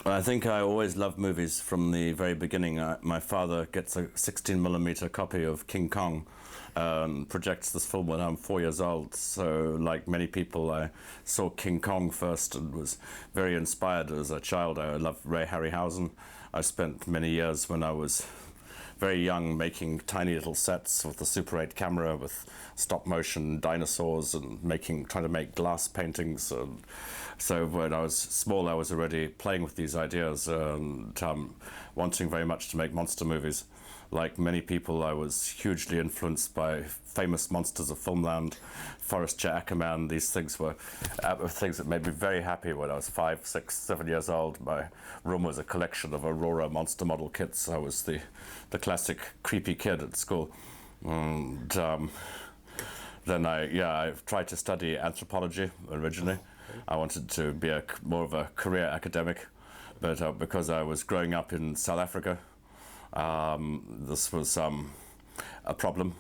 I think I always loved movies from the very beginning. My father gets a 16 mm copy of King Kong and projects this film when I'm 4 years old. So, like many people, I saw King Kong first and was very inspired as a child. I loved Ray Harryhausen. I spent many years when I was very young making tiny little sets with the Super 8 camera with stop motion dinosaurs and trying to make glass paintings. And so when I was small, I was already playing with these ideas and wanting very much to make monster movies. Like many people, I was hugely influenced by famous monsters of filmland, Forrest J. Ackerman. These things were things that made me very happy when I was 5, 6, 7 years old. My room was a collection of Aurora monster model kits. I was the classic creepy kid at school. And then I tried to study anthropology originally. I wanted to be more of a career academic, but because I was growing up in South Africa, this was a problem.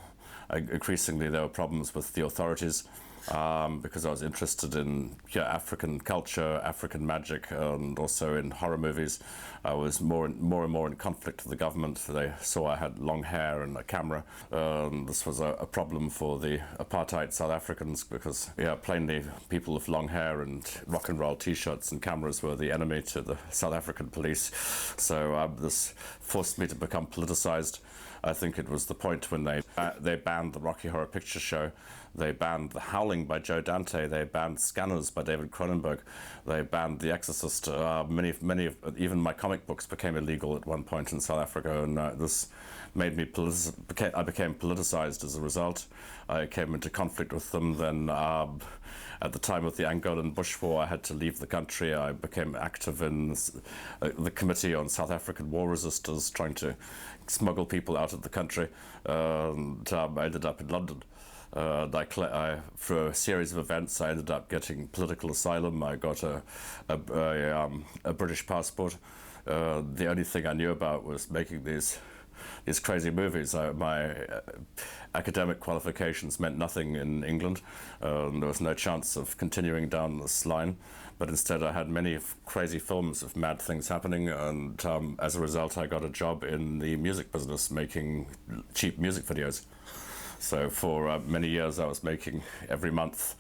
Increasingly, there were problems with the authorities because I was interested in African culture, African magic, and also in horror movies. I was more and more in conflict with the government. They saw I had long hair and a camera. This was a problem for the apartheid South Africans because, plainly, people with long hair and rock and roll T-shirts and cameras were the enemy to the South African police. So this forced me to become politicized. I think it was the point when they banned the Rocky Horror Picture Show, they banned The Howling by Joe Dante, they banned Scanners by David Cronenberg, they banned The Exorcist. Many even my comic books became illegal at one point in South Africa, and this made me I became politicized as a result. I came into conflict with them. Then at the time of the Angolan Bush War, I had to leave the country. I became active in the Committee on South African War Resistors, trying to smuggle people out of the country. And I ended up in London. Through a series of events, I ended up getting political asylum. I got a British passport. The only thing I knew about was making these crazy movies. My academic qualifications meant nothing in England. There was no chance of continuing down this line, but instead I had many crazy films of mad things happening, and as a result I got a job in the music business making cheap music videos. So for many years I was making every month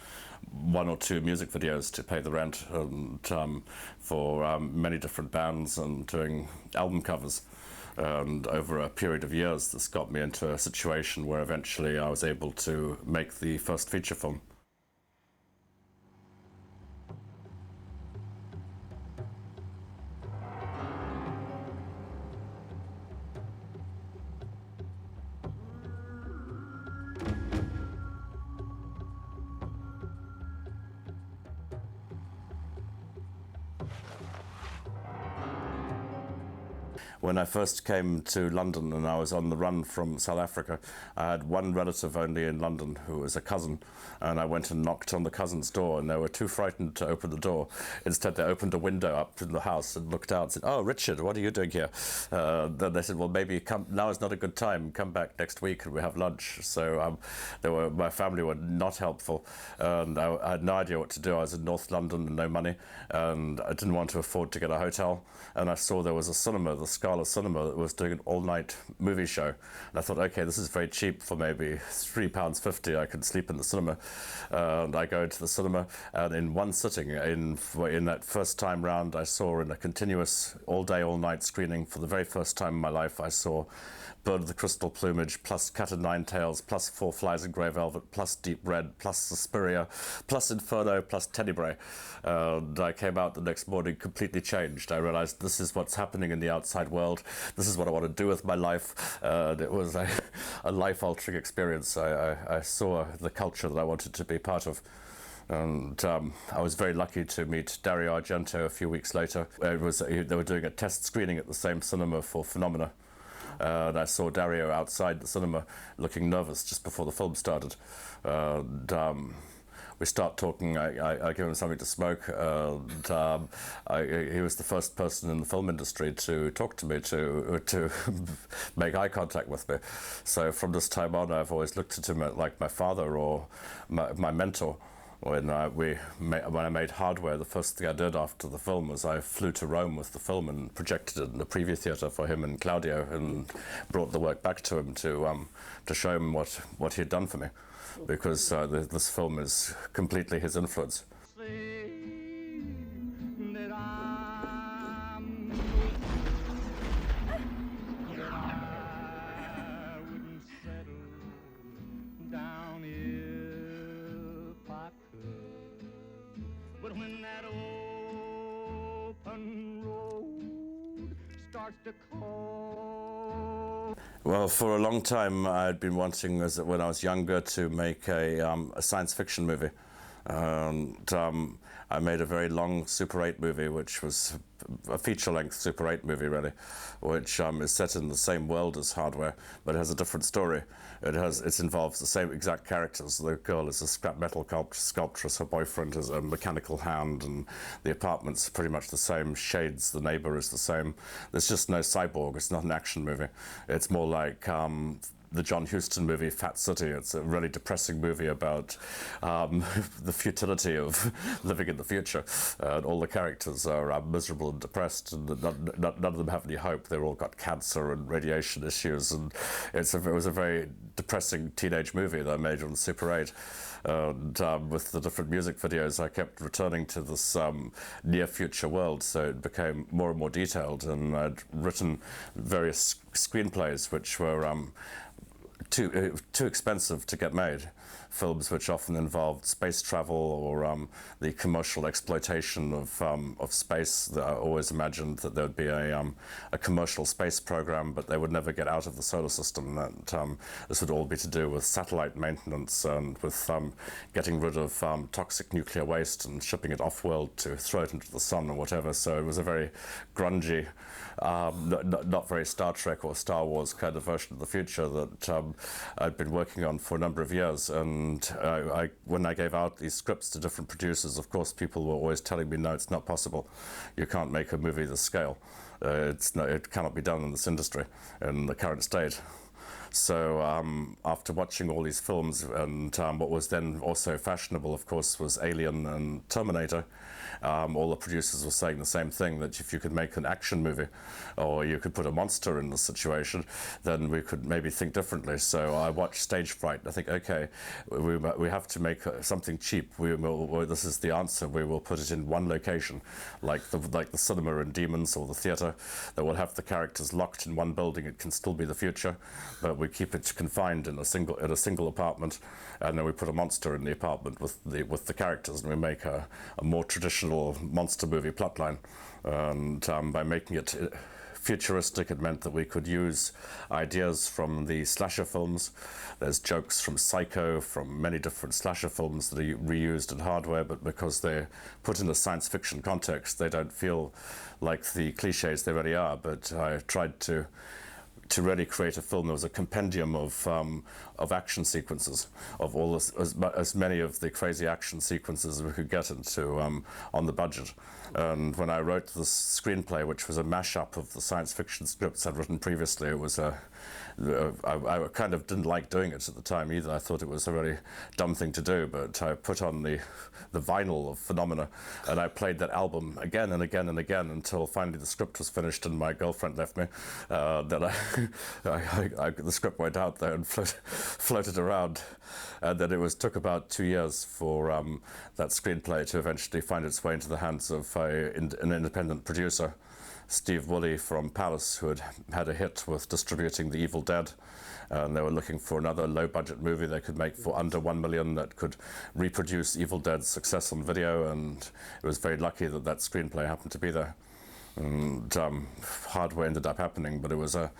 1 or 2 music videos to pay the rent, and for many different bands, and doing album covers. And over a period of years, this got me into a situation where eventually I was able to make the first feature film. When I first came to London and I was on the run from South Africa, I had one relative only in London who was a cousin, and I went and knocked on the cousin's door, and they were too frightened to open the door. Instead, they opened a window up in the house and looked out and said, "Oh, Richard, what are you doing here?" Then they said, "Well, maybe now is not a good time. Come back next week and we have lunch." So my family were not helpful, and I had no idea what to do. I was in North London and no money, and I didn't want to afford to get a hotel. And I saw there was a cinema, the Scala Cinema, that was doing an all-night movie show. And I thought, okay, this is very cheap. For maybe £3.50 I could sleep in the cinema. And I go into the cinema, and in one sitting, in that first time round, I saw in a continuous all-day, all-night screening, for the very first time in my life, I saw Bird of the Crystal Plumage, plus Cat o' Nine Tails, plus Four Flies in Grey Velvet, plus Deep Red, plus Suspiria, plus Inferno, plus Tenebrae. And I came out the next morning completely changed. I realized this is what's happening in the outside world. This is what I want to do with my life. And it was a life-altering experience. I saw the culture that I wanted to be part of. And I was very lucky to meet Dario Argento a few weeks later. They were doing a test screening at the same cinema for Phenomena. And I saw Dario outside the cinema looking nervous just before the film started. We start talking. I give him something to smoke, and he was the first person in the film industry to talk to me, to make eye contact with me. So from this time on, I've always looked at him like my father or my mentor. When I made Hardware, the first thing I did after the film was I flew to Rome with the film and projected it in the preview theatre for him and Claudio, and brought the work back to him to show him what he had done for me, because this film is completely his influence. But when that open road starts to call. Well, for a long time I'd been wanting, when I was younger, to make a science fiction movie. And I made a very long Super 8 movie, which was a feature-length Super 8 movie, really, which is set in the same world as Hardware, but it has a different story. It involves the same exact characters. The girl is a scrap metal sculptress, her boyfriend is a mechanical hand, and the apartment's pretty much the same shades. The neighbor is the same. There's just no cyborg. It's not an action movie. It's more like the John Huston movie Fat City. It's a really depressing movie about the futility of living in the future. All the characters are miserable and depressed, and none of them have any hope. They've all got cancer and radiation issues, and it was a very depressing teenage movie that I made on Super 8. And with the different music videos, I kept returning to this near future world, so it became more and more detailed, and I'd written various screenplays which were too expensive to get made. Films which often involved space travel or the commercial exploitation of space. I always imagined that there would be a commercial space program, but they would never get out of the solar system. That this would all be to do with satellite maintenance and with getting rid of toxic nuclear waste and shipping it off-world to throw it into the sun or whatever. So it was a very grungy, not very Star Trek or Star Wars kind of version of the future that I'd been working on for a number of years. And when I gave out these scripts to different producers, of course, people were always telling me, no, it's not possible. You can't make a movie this scale. It cannot be done in this industry in the current state. So after watching all these films, and what was then also fashionable, of course, was Alien and Terminator, all the producers were saying the same thing, that if you could make an action movie or you could put a monster in the situation, then we could maybe think differently. So I watched Stage Fright. I think, okay, we have to make something cheap. This is the answer. We will put it in one location, like the cinema in Demons or the theater, that will have the characters locked in one building. It can still be the future, but we keep it confined in a single apartment, and then we put a monster in the apartment with the characters, and we make a more traditional monster movie plotline. And by making it futuristic, it meant that we could use ideas from the slasher films. There's jokes from Psycho, from many different slasher films that are reused in Hardware, but because they're put in a science fiction context, they don't feel like the cliches they already are. But I tried to really create a film that was a compendium of action sequences, of all as many of the crazy action sequences we could get into on the budget. And when I wrote this screenplay, which was a mashup of the science fiction scripts I'd written previously, it was I kind of didn't like doing it at the time either. I thought it was a very dumb thing to do, but I put on the vinyl of Phenomena, and I played that album again and again and again until finally the script was finished and my girlfriend left me. Then the script went out there and floated around, and then it took about 2 years for that screenplay to eventually find its way into the hands of an independent producer, Steve Woolley from Palace, who had a hit with distributing The Evil Dead, and they were looking for another low-budget movie they could make for under $1 million that could reproduce Evil Dead's success on video, and it was very lucky that that screenplay happened to be there. And Hardware ended up happening, but it was a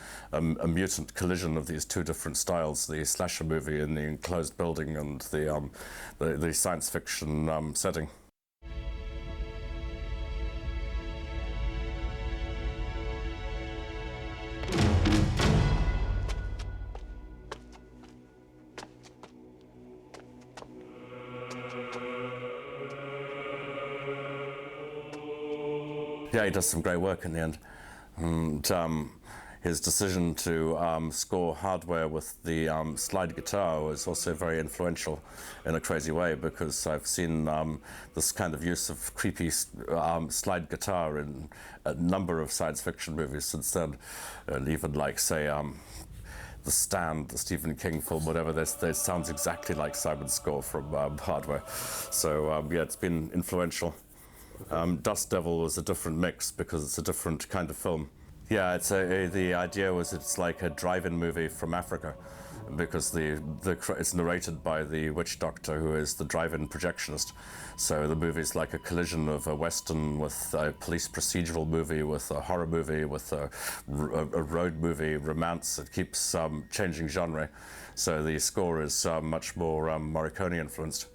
mutant collision of these two different styles: the slasher movie in the enclosed building and the science fiction setting. Yeah, he does some great work in the end. And his decision to score hardware with the slide guitar was also very influential in a crazy way, because I've seen this kind of use of creepy slide guitar in a number of science fiction movies since then, and even like, say, The Stand, the Stephen King film, whatever, this sounds exactly like Simon's score from Hardware. So yeah, it's been influential. Dust Devil was a different mix because it's a different kind of film. Yeah, the idea was it's like a drive-in movie from Africa, because it's narrated by the witch doctor, who is the drive-in projectionist. So the movie's like a collision of a western with a police procedural movie, with a horror movie, with a road movie, romance. It keeps changing genre. So the score is much more Morricone influenced.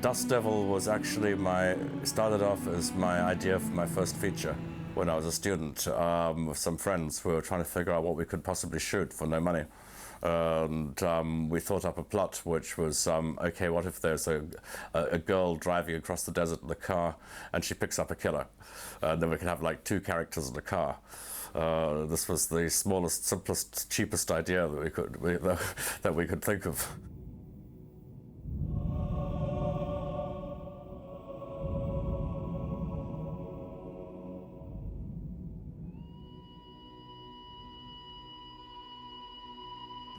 Dust Devil was actually started off as my idea for my first feature when I was a student with some friends who were trying to figure out what we could possibly shoot for no money. And we thought up a plot which was, okay, what if there's a girl driving across the desert in the car and she picks up a killer? Then we could have like two characters in the car. This was the smallest, simplest, cheapest idea that we could think of.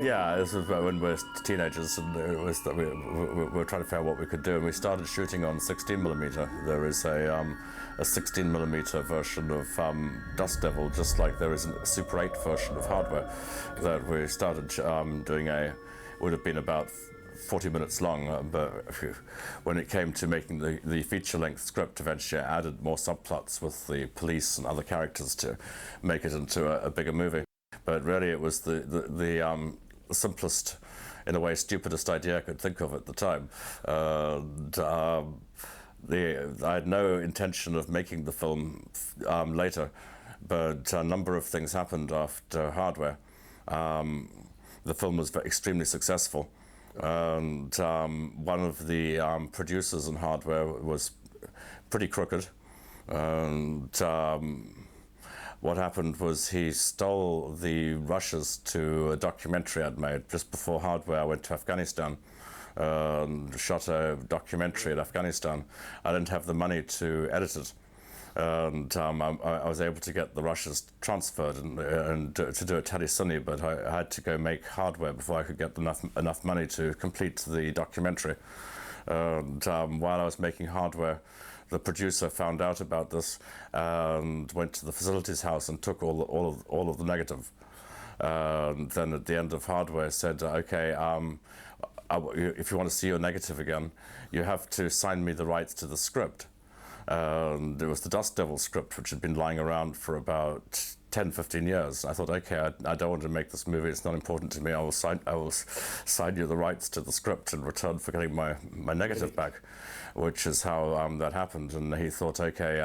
Yeah, this was when we were teenagers, and it was that we were trying to figure out what we could do, and we started shooting on 16mm. There is a 16mm version of Dust Devil, just like there is a Super 8 version of Hardware that we started doing. Would have been about 40 minutes long, but when it came to making the feature-length script, eventually I added more subplots with the police and other characters to make it into a bigger movie. But really, it was the simplest, in a way, stupidest idea I could think of at the time. I had no intention of making the film later, but a number of things happened after Hardware. The film was extremely successful, and one of the producers in Hardware was pretty crooked, and what happened was he stole the rushes to a documentary I'd made just before Hardware. I went to Afghanistan and shot a documentary in Afghanistan. I didn't have the money to edit it, and I was able to get the rushes transferred and to do it tele-sunny, but I had to go make Hardware before I could get enough money to complete the documentary. And while I was making Hardware, the producer found out about this and went to the facilities house and took all of the negative. And then at the end of Hardware said, okay, if you want to see your negative again, you have to sign me the rights to the script. And it was the Dust Devil script, which had been lying around for about 10, 15 years. I thought, okay, I don't want to make this movie. It's not important to me. I will sign you the rights to the script in return for getting my negative back, which is how that happened. And he thought, okay,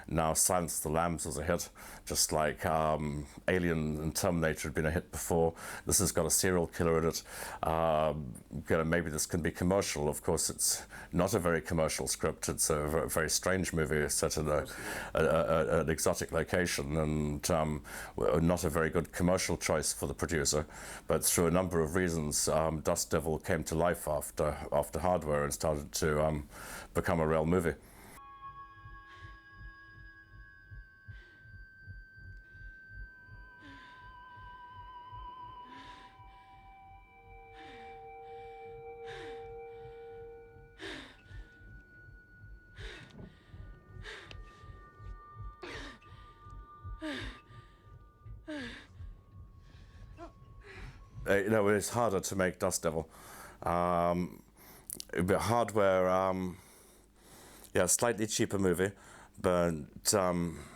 now Silence of the Lambs was a hit, just like Alien and Terminator had been a hit before. This has got a serial killer in it. Maybe this can be commercial. Of course, it's not a very commercial script. It's a very strange movie set in an exotic location, and not a very good commercial choice for the producer. But through a number of reasons, Dust Devil came to life after Hardware and started to become a real movie. It's harder to make Dust Devil. But Hardware, slightly cheaper movie, but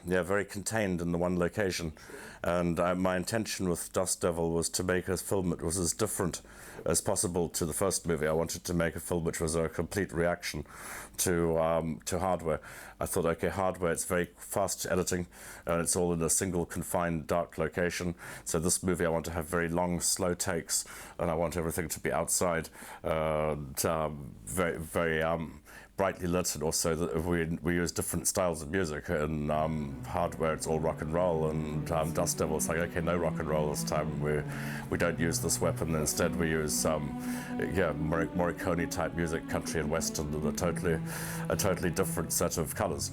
very contained in the one location. And my intention with Dust Devil was to make a film that was as different as possible to the first movie. I wanted to make a film which was a complete reaction to Hardware. I thought, okay, Hardware, it's very fast editing, and it's all in a single confined dark location. So this movie, I want to have very long, slow takes, and I want everything to be outside, very, very brightly lit, and also that we use different styles of music. In Hardware, it's all rock and roll, and Dust Devil, it's like, okay, no rock and roll this time. We don't use this weapon. Instead, we use Morricone type music, country and western, and a totally different set of colors.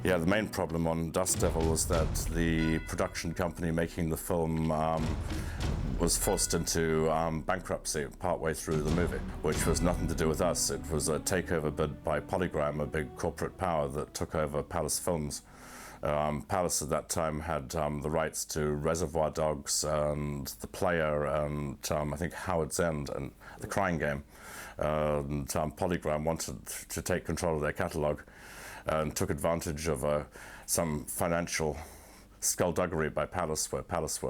Yeah, the main problem on Dust Devil was that the production company making the film was forced into bankruptcy partway through the movie, which was nothing to do with us. It was a takeover bid by Polygram, a big corporate power that took over Palace Films. Palace at that time had the rights to Reservoir Dogs and The Player and I think Howard's End and The Crying Game. And Polygram wanted to take control of their catalogue and took advantage of some financial skullduggery by Palace, where Palace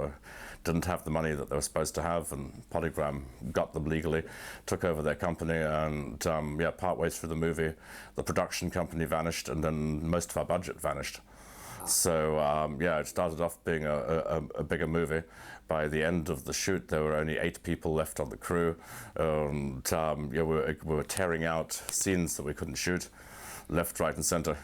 didn't have the money that they were supposed to have, and Polygram got them legally, took over their company, and partway through the movie, the production company vanished, and then most of our budget vanished. So it started off being a bigger movie. By the end of the shoot, there were only 8 people left on the crew, and we were tearing out scenes that we couldn't shoot, left, right, and center.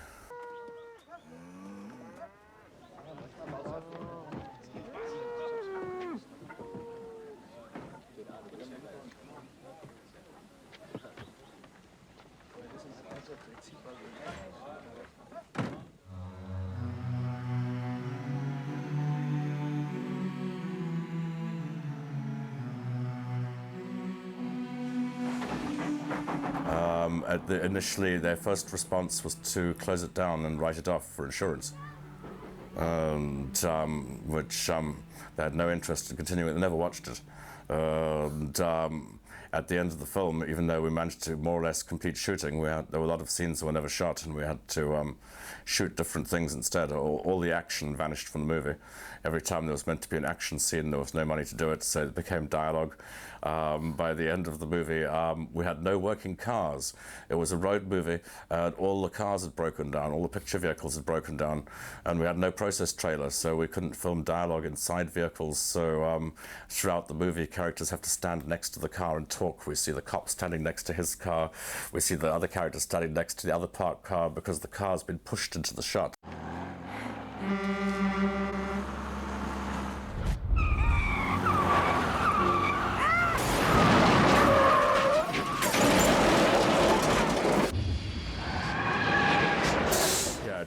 Initially, their first response was to close it down and write it off for insurance, and which they had no interest in continuing. They never watched it. And at the end of the film, even though we managed to more or less complete shooting, there were a lot of scenes that were never shot, and we had to shoot different things instead. All the action vanished from the movie. Every time there was meant to be an action scene, there was no money to do it, so it became dialogue. By the end of the movie, we had no working cars. It was a road movie, and all the cars had broken down, all the picture vehicles had broken down, and we had no process trailer, so we couldn't film dialogue inside vehicles. So throughout the movie, characters have to stand next to the car and talk. We see the cop standing next to his car. We see the other character standing next to the other parked car because the car's been pushed into the shot.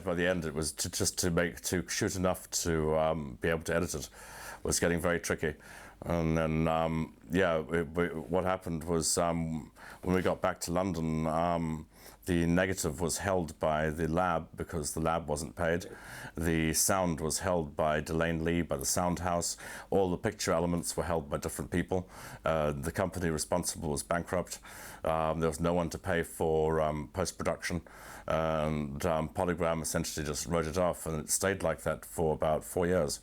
By the end, it was to shoot enough to be able to edit it was getting very tricky. And then what happened was when we got back to London, the negative was held by the lab because the lab wasn't paid. The sound was held by Delane Lee, by the sound house. All the picture elements were held by different people. The company responsible was bankrupt. There was no one to pay for post-production. And Polygram essentially just wrote it off, and it stayed like that for about 4 years.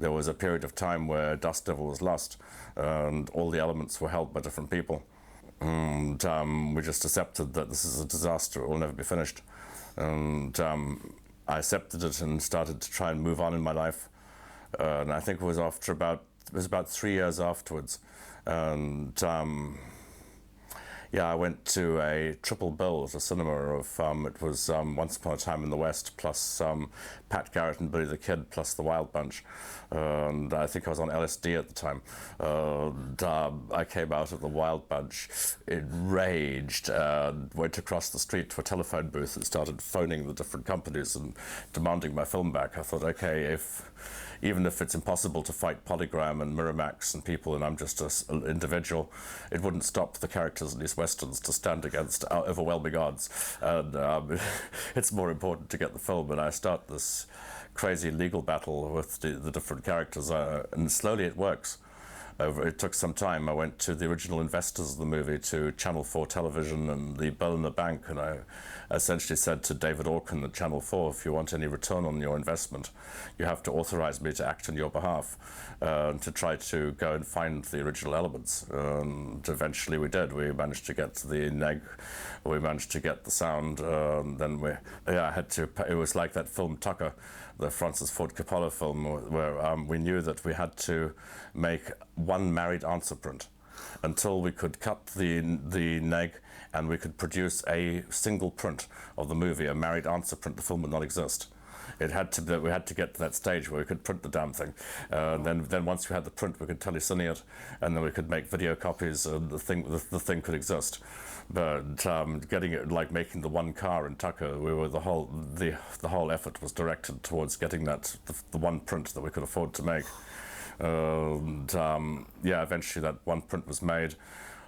There was a period of time where Dust Devil was lost, and all the elements were held by different people. And we just accepted that this is a disaster, it will never be finished. And I accepted it and started to try and move on in my life. And I think it was about 3 years afterwards. And I went to a triple bill at a cinema of, it was Once Upon a Time in the West, plus Pat Garrett and Billy the Kid, plus The Wild Bunch. And I think I was on LSD at the time. And I came out of The Wild Bunch enraged and went across the street to a telephone booth and started phoning the different companies and demanding my film back. I thought, okay, even if it's impossible to fight Polygram and Miramax and people, and I'm just an individual, it wouldn't stop the characters in these westerns to stand against overwhelming odds. And it's more important to get the film, and I start this crazy legal battle with the different characters, and slowly it works. It took some time. I went to the original investors of the movie, to Channel 4 Television and the Berliner Bank, and I essentially said to David Orkin at Channel 4, if you want any return on your investment, you have to authorize me to act on your behalf, to try to go and find the original elements. And eventually we did. We managed to get the neg, we managed to get the sound, then I had to, it was like that film Tucker, the Francis Ford Coppola film, where we knew that we had to make one married answer print until we could cut the neg and we could produce a single print of the movie, a married answer print. The film would not exist. We had to get to that stage where we could print the damn thing. Then once we had the print, we could telecine it, and then we could make video copies, and the thing could exist. But getting it, like making the one car in Tucker, the whole effort was directed towards getting that the one print that we could afford to make. Eventually that one print was made.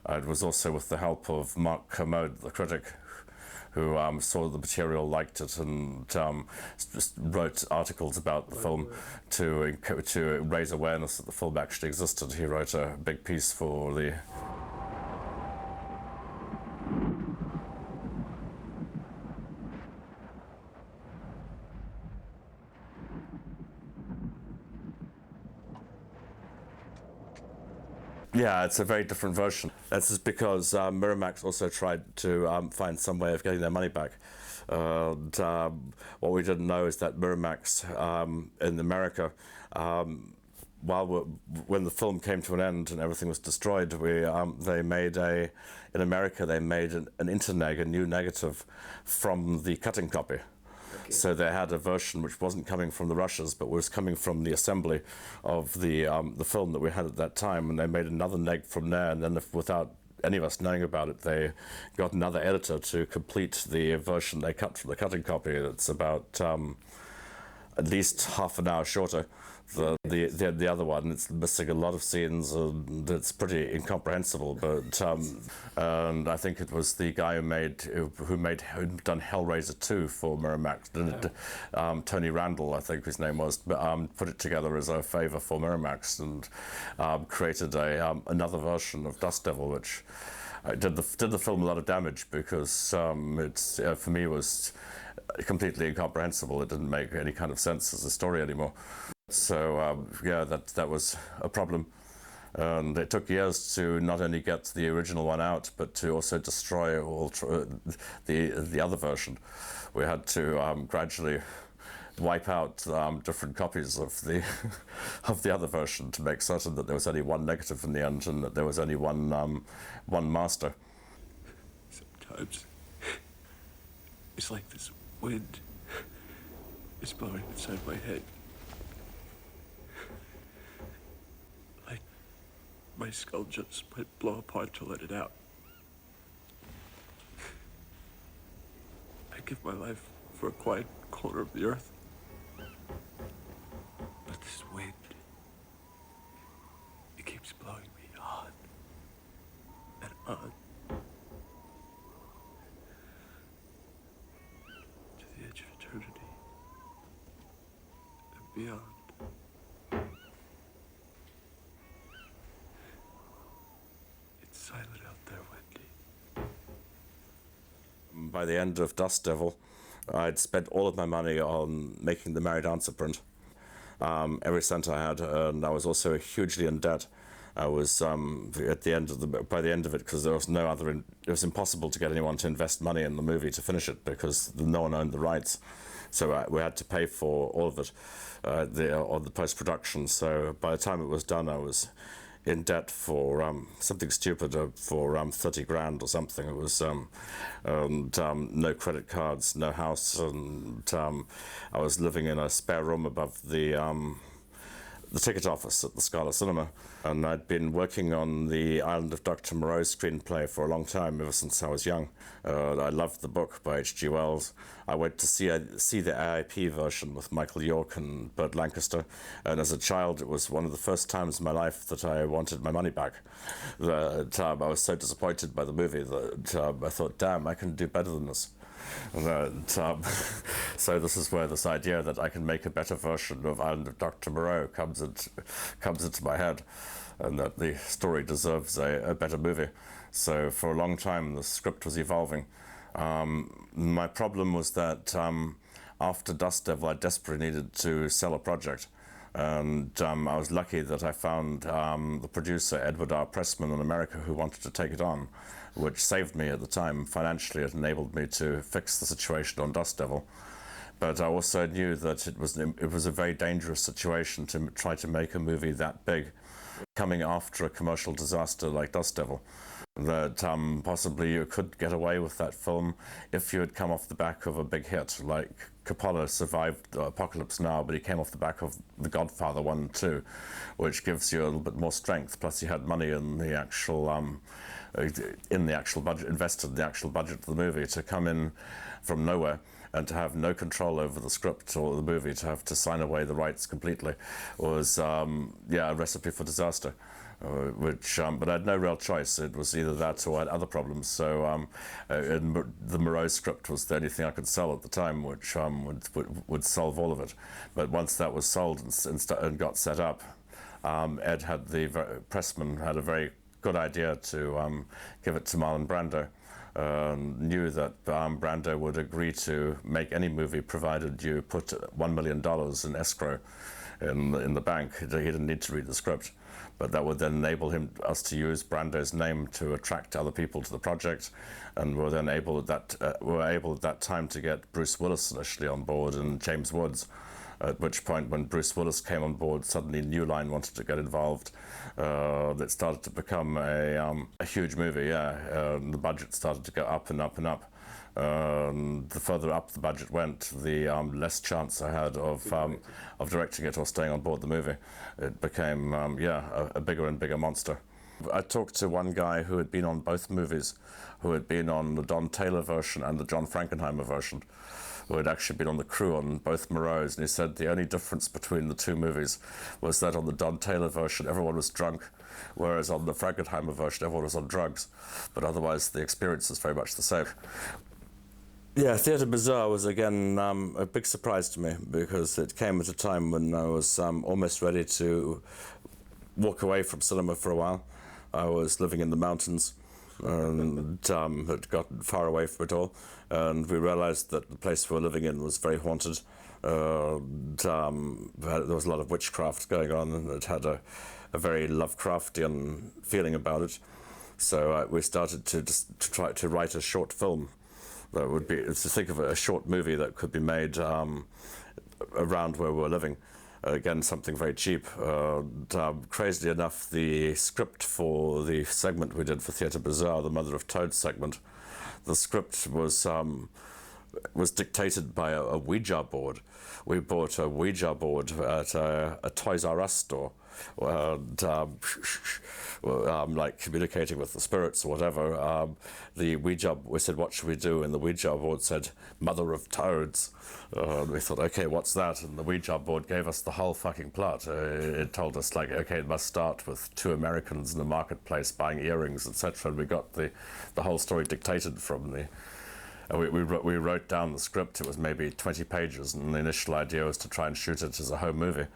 It was also with the help of Mark Kermode, the critic, who saw the material, liked it, and just wrote articles about the film to raise awareness that the film actually existed. He wrote a big piece for the... Yeah, it's a very different version. This is because Miramax also tried to find some way of getting their money back. What we didn't know is that Miramax in America, when the film came to an end and everything was destroyed, they made an interneg, a new negative, from the cutting copy. Okay. So they had a version which wasn't coming from the rushes, but was coming from the assembly of the film that we had at that time, and they made another neg from there, and then without any of us knowing about it, they got another editor to complete the version they cut from the cutting copy. It's about at least half an hour shorter. The other one, it's missing a lot of scenes, and it's pretty incomprehensible. But and I think it was the guy who'd done Hellraiser 2 for Miramax, Tony Randall, I think his name was, put it together as a favor for Miramax, and created another version of Dust Devil, which did the film a lot of damage, because it's for me was completely incomprehensible. It didn't make any kind of sense as a story anymore. So that was a problem, and it took years to not only get the original one out, but to also destroy the other version. We had to gradually wipe out different copies of the other version to make certain that there was only one negative in the end, and that there was only one master. Sometimes it's like this wind is blowing inside my head. Like my skull just might blow apart to let it out. I give my life for a quiet corner of the earth. But this wind, it keeps blowing me on and on. To the edge of eternity and beyond. It's silent out there, Wendy. By the end of Dust Devil, I'd spent all of my money on making the married answer print. Every cent I had, and I was also hugely in debt. I was by the end of it, because there was no other. It was impossible to get anyone to invest money in the movie to finish it, because no one owned the rights. So we had to pay for all of it, the post-production. So by the time it was done, I was in debt for something stupid, for 30 grand or something. It was no credit cards, no house, and I was living in a spare room above the ticket office at the Scala Cinema, and I'd been working on the Island of Dr. Moreau screenplay for a long time, ever since I was young. I loved the book by H.G. Wells. I went to see the AIP version with Michael York and Burt Lancaster, and as a child it was one of the first times in my life that I wanted my money back. I was so disappointed by the movie that I thought, damn, I can do better than this. So this is where this idea that I can make a better version of Island of Dr. Moreau comes into my head. and that the story deserves a better movie. So for a long time, the script was evolving. My problem was that after Dust Devil, I desperately needed to sell a project. And I was lucky that I found the producer, Edward R. Pressman in America, who wanted to take it on, which saved me at the time financially. It enabled me to fix the situation on Dust Devil. But I also knew that it was a very dangerous situation to try to make a movie that big, coming after a commercial disaster like Dust Devil. That possibly you could get away with that film if you had come off the back of a big hit. Like Coppola survived Apocalypse Now, but he came off the back of The Godfather 1 and 2, which gives you a little bit more strength. Plus he had money in the actual budget, invested in the actual budget of the movie. To come in from nowhere and to have no control over the script or the movie, to have to sign away the rights completely, was a recipe for disaster. But I had no real choice. It was either that or I had other problems. So the Moreau script was the only thing I could sell at the time, which would solve all of it. But once that was sold and got set up, Pressman had a very good idea to give it to Marlon Brando. Knew that Brando would agree to make any movie provided you put $1 million in escrow in the bank. He didn't need to read the script, but that would then enable us to use Brando's name to attract other people to the project, and were then able at that time to get Bruce Willis initially on board and James Woods. At which point, when Bruce Willis came on board, suddenly New Line wanted to get involved. It started to become a huge movie. The budget started to go up and up and up. The further up the budget went, the less chance I had of directing it or staying on board the movie. It became a bigger and bigger monster. I talked to one guy who had been on both movies, who had been on the Don Taylor version and the John Frankenheimer version, who had actually been on the crew on both Moreaus, and he said the only difference between the two movies was that on the Don Taylor version everyone was drunk, whereas on the Frankenheimer version everyone was on drugs, but otherwise the experience is very much the same. Yeah, Theatre Bizarre was again a big surprise to me, because it came at a time when I was almost ready to walk away from cinema for a while. I was living in the mountains and had gotten far away from it all, and we realized that the place we were living in was very haunted. There was a lot of witchcraft going on, and it had a very Lovecraftian feeling about it. So we started to try to write a short film that would be, to think of a short movie that could be made around where we were living. Again, something very cheap. Crazily enough, the script for the segment we did for Theatre Bizarre, the Mother of Toad segment, the script was dictated by a Ouija board. We bought a Ouija board at a Toys R Us store, like communicating with the spirits or whatever. The Ouija, we said, what should we do? And the Ouija board said, Mother of Toads. We thought, okay, what's that? And the Ouija board gave us the whole fucking plot. It told us, like, okay, it must start with two Americans in the marketplace buying earrings, etc. And we got the whole story dictated from the... We wrote down the script. It was maybe 20 pages, and the initial idea was to try and shoot it as a home movie.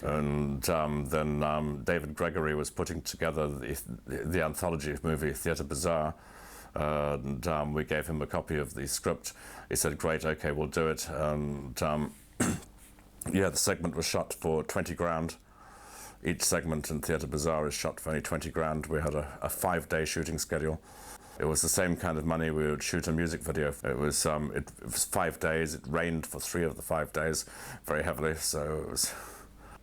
And then David Gregory was putting together the anthology movie Theatre Bizarre, and we gave him a copy of the script. He said, great, okay, we'll do it. And the segment was shot for 20 grand. Each segment in Theatre Bizarre is shot for only 20 grand. We had a 5-day shooting schedule. It was the same kind of money we would shoot a music video. It was 5 days. It rained for 3 of the 5 days very heavily, so it was...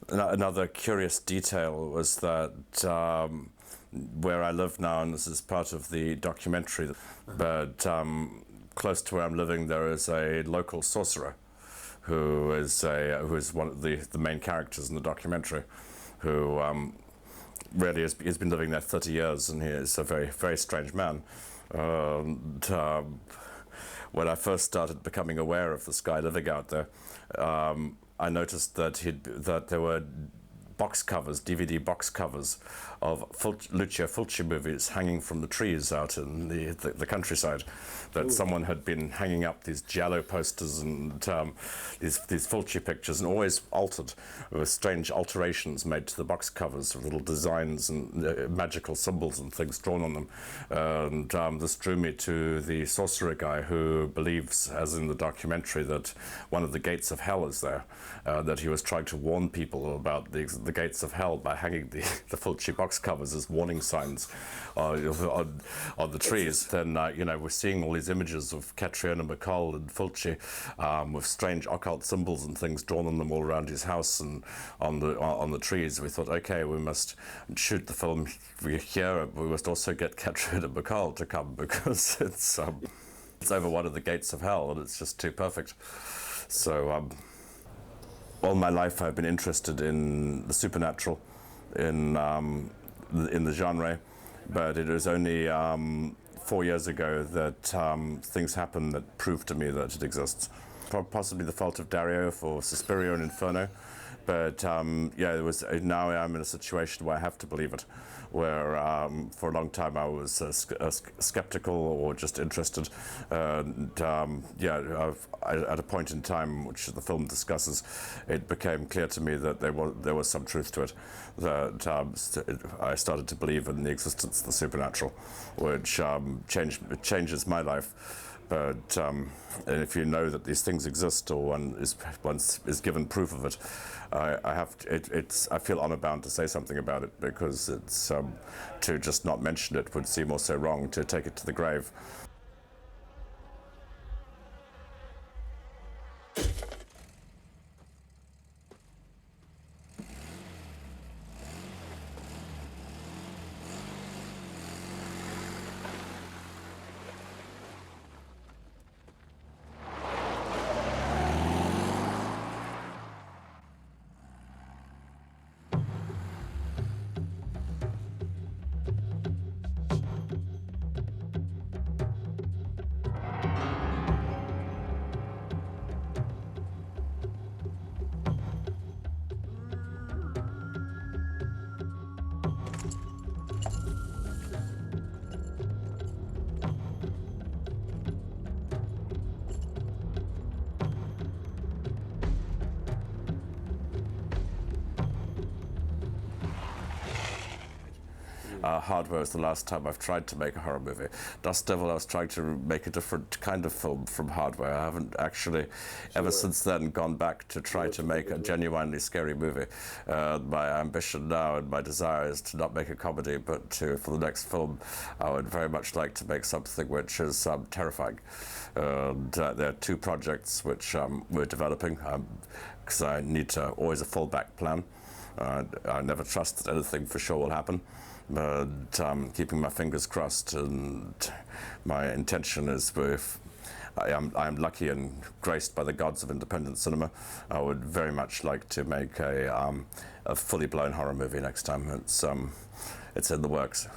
Another curious detail was that where I live now, and this is part of the documentary, but close to where I'm living there is a local sorcerer who is one of the main characters in the documentary, who really has been living there 30 years, and he is a very, very strange man. When I first started becoming aware of this guy living out there, I noticed that there were box covers, DVD box covers of Lucio Fulci movies hanging from the trees out in the countryside. That someone had been hanging up these giallo posters and these Fulci pictures, and always altered with strange alterations made to the box covers, with little designs and magical symbols and things drawn on them. And this drew me to the sorcerer guy who believes, as in the documentary, that one of the gates of hell is there, that he was trying to warn people about the gates of hell by hanging the Fulci box covers as warning signs on the trees. Then, we're seeing all these images of Catriona MacColl and Fulci with strange occult symbols and things drawn on them all around his house and on the trees. We thought, okay, we must shoot the film here. We must also get Catriona MacColl to come, because it's over one of the gates of hell, and it's just too perfect. So all my life I've been interested in the supernatural, in the genre, but it was only 4 years ago that things happened that proved to me that it exists. Possibly the fault of Dario for Suspiria and Inferno, but now I'm in a situation where I have to believe it, where for a long time I was skeptical or just interested. And at a point in time, which the film discusses, it became clear to me that there was some truth to it. That I started to believe in the existence of the supernatural, which changes my life. But and if you know that these things exist, or one is given proof of it, I feel honor bound to say something about it, because it's to just not mention it would seem also wrong, to take it to the grave. Hardware is the last time I've tried to make a horror movie. Dust Devil, I was trying to make a different kind of film from Hardware. I haven't actually, ever since then, gone back to try to make a genuinely scary movie. My ambition now and my desire is to not make a comedy, but for the next film, I would very much like to make something which is terrifying. There are two projects which we're developing, because I need always a fallback plan. I never trust that anything for sure will happen. But keeping my fingers crossed, and my intention is, if I am lucky and graced by the gods of independent cinema, I would very much like to make a fully blown horror movie next time. It's in the works.